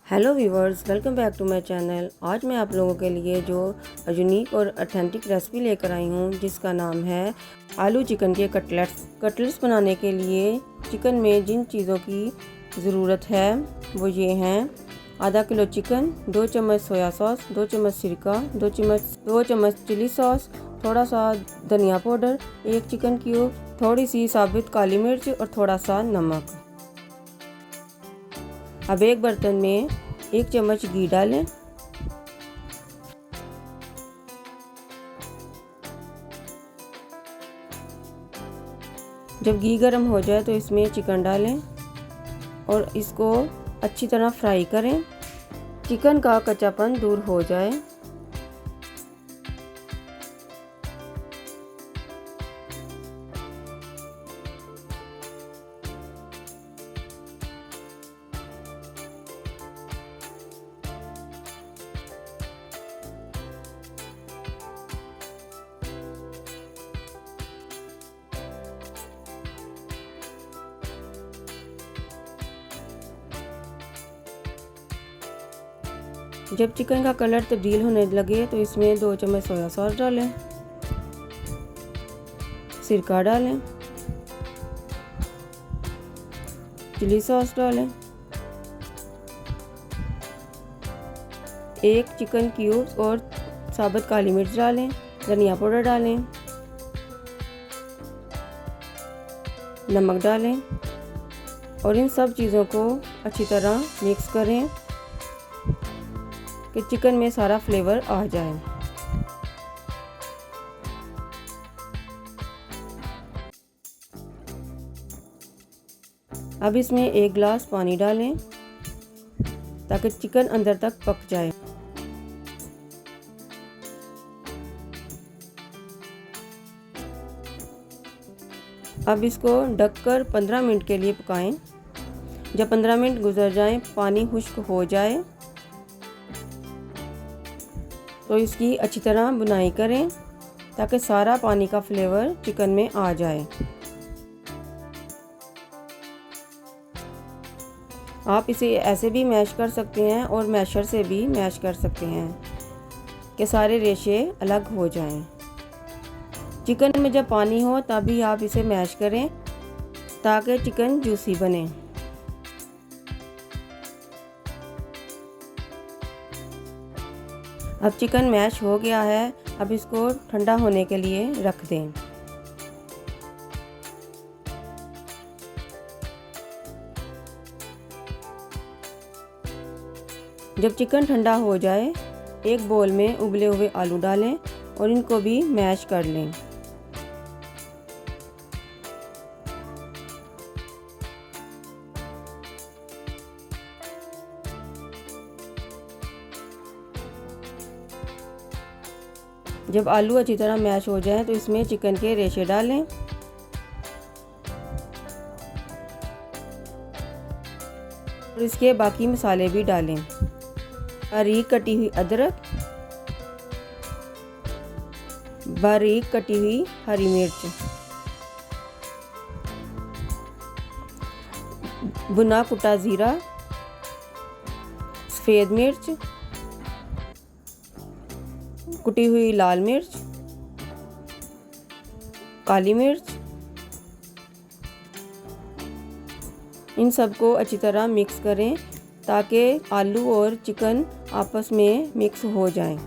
Hello viewers, welcome back to my channel. आज मैं आप लोगों के लिए जो यूनिक और ऑथेंटिक रेसिपी लेकर आई हूँ जिसका नाम है आलू चिकन के कटलेट्स बनाने के लिए चिकन में जिन चीज़ों की ज़रूरत है वो ये हैं: आधा किलो चिकन, 2 चम्मच सोया सॉस, 2 चम्मच सिरका, 2 चम्मच चिली सॉस, थोड़ा सा धनिया पाउडर, 1 चिकन क्यूब, थोड़ी सी साबुत काली मिर्च और थोड़ा सा नमक। अब एक बर्तन में 1 चम्मच घी डालें। जब घी गर्म हो जाए तो इसमें चिकन डालें और इसको अच्छी तरह फ्राई करें। चिकन का कच्चापन दूर हो जाए। जब चिकन का कलर तब्दील होने लगे तो इसमें 2 चम्मच सोया सॉस डालें, सिरका डालें, चिली सॉस डालें, 1 चिकन क्यूब्स और साबुत काली मिर्च डालें, धनिया पाउडर डालें, नमक डालें और इन सब चीज़ों को अच्छी तरह मिक्स करें कि चिकन में सारा फ्लेवर आ जाए। अब इसमें 1 गिलास पानी डालें ताकि चिकन अंदर तक पक जाए। अब इसको ढककर 15 मिनट के लिए पकाएं। जब 15 मिनट गुजर जाएं, पानी खुश्क हो जाए तो इसकी अच्छी तरह बुनाई करें ताकि सारा पानी का फ्लेवर चिकन में आ जाए। आप इसे ऐसे भी मैश कर सकते हैं और मैशर से भी मैश कर सकते हैं कि सारे रेशे अलग हो जाएं। चिकन में जब पानी हो तभी आप इसे मैश करें ताकि चिकन जूसी बने। अब चिकन मैश हो गया है। अब इसको ठंडा होने के लिए रख दें। जब चिकन ठंडा हो जाए, एक बोल में उबले हुए आलू डालें और इनको भी मैश कर लें। जब आलू अच्छी तरह मैश हो जाए तो इसमें चिकन के रेशे डालें और इसके बाकी मसाले भी डालें। बारीक कटी हुई अदरक, बारीक कटी हुई हरी मिर्च, भुना कुटा ज़ीरा, सफ़ेद मिर्च, कुटी हुई लाल मिर्च, काली मिर्च, इन सबको अच्छी तरह मिक्स करें ताकि आलू और चिकन आपस में मिक्स हो जाएं।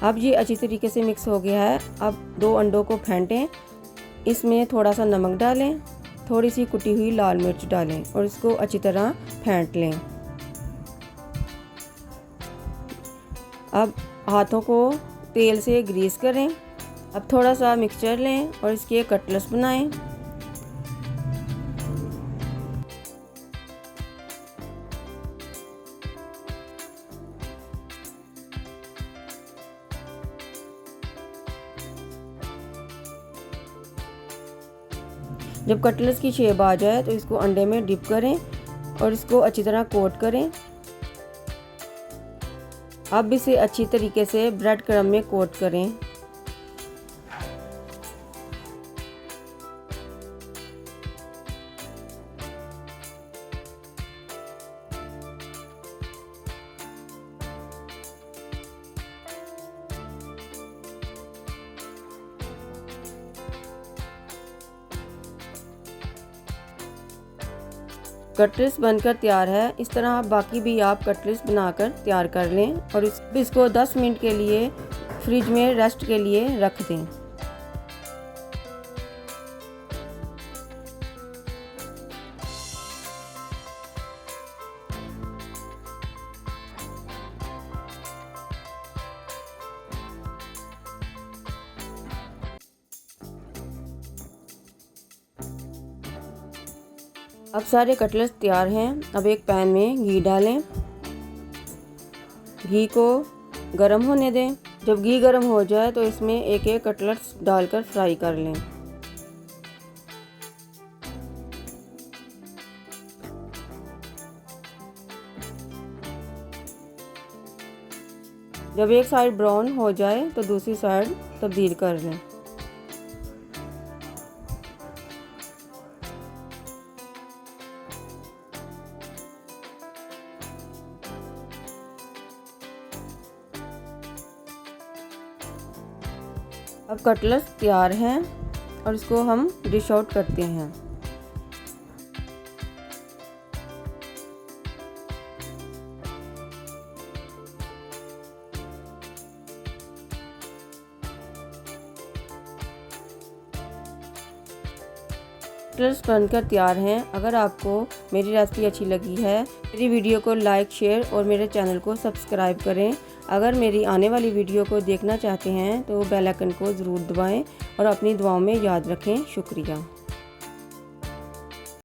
अब ये अच्छी तरीके से मिक्स हो गया है। अब 2 अंडों को फेंटें, इसमें थोड़ा सा नमक डालें, थोड़ी सी कुटी हुई लाल मिर्च डालें और इसको अच्छी तरह फेंट लें। अब हाथों को तेल से ग्रीस करें। अब थोड़ा सा मिक्सचर लें और इसके कटलेट्स बनाएं। जब कटलेट्स की शेप आ जाए तो इसको अंडे में डिप करें और इसको अच्छी तरह कोट करें। अब इसे अच्छी तरीके से ब्रेड क्रम्ब में कोट करें। कटलेट्स बनकर तैयार है। इस तरह आप बाकी भी आप कटलेट्स बनाकर तैयार कर लें और इसको 10 मिनट के लिए फ्रिज में रेस्ट के लिए रख दें। अब सारे कटलेट्स तैयार हैं। अब एक पैन में घी डालें, घी को गर्म होने दें। जब घी गर्म हो जाए तो इसमें एक एक कटलेट्स डालकर फ्राई कर लें। जब एक साइड ब्राउन हो जाए तो दूसरी साइड तब्दील कर लें। अब कटलेट्स तैयार हैं और इसको हम डिश आउट करते हैं। कटलेट्स बनकर तैयार हैं। अगर आपको मेरी रेसिपी अच्छी लगी है, मेरी वीडियो को लाइक, शेयर और मेरे चैनल को सब्सक्राइब करें। अगर मेरी आने वाली वीडियो को देखना चाहते हैं तो बेल आइकन को ज़रूर दबाएं और अपनी दुआओं में याद रखें। शुक्रिया।